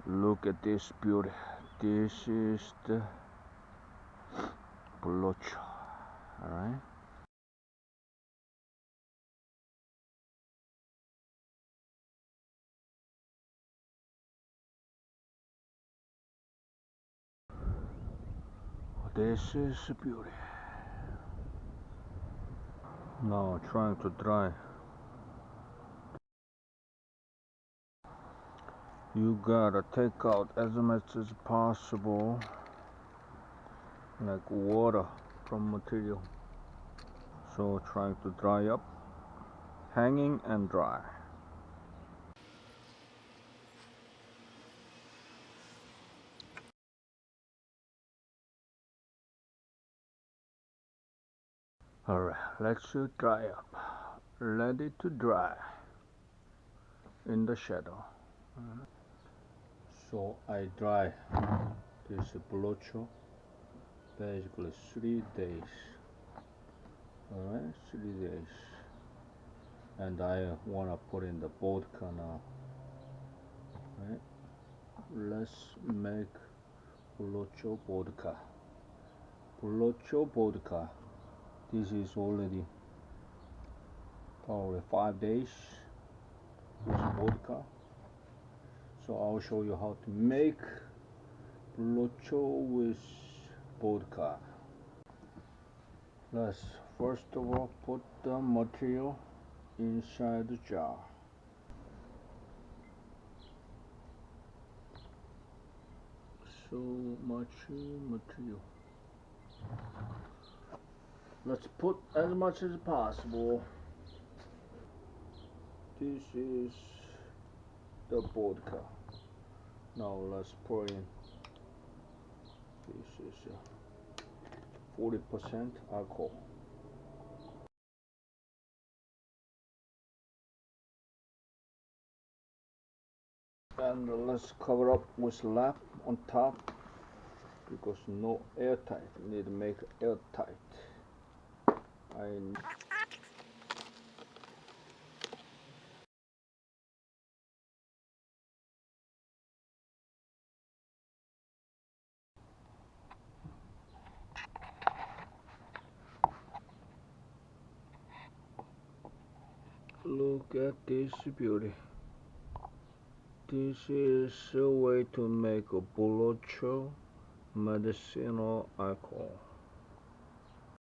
Look at this beauty. This is the Bullocho. Alright. This is beauty. Now trying to dry. You gotta take out as much as possible, like water from material. So trying to dry up, hanging and dry. Alright, let's dry up. Ready to dry in the shadow. So I dry this Bullocho basically 3 days. Alright, 3 days. And I wanna put in the vodka now. Right? Let's make Bullocho vodka. Bullocho vodka. This is already probably 5 days with vodka. So I'll show you how to make Bullocho with vodka. Let's first of all put the material inside the jar. So much material. Let's put as much as possible. This is the vodka. Now let's pour in. This is 40% alcohol. And let's cover up with lap on top because no airtight. We need to make airtight. Look at this beauty. This is a way to make a Bullocho medicinal alcohol.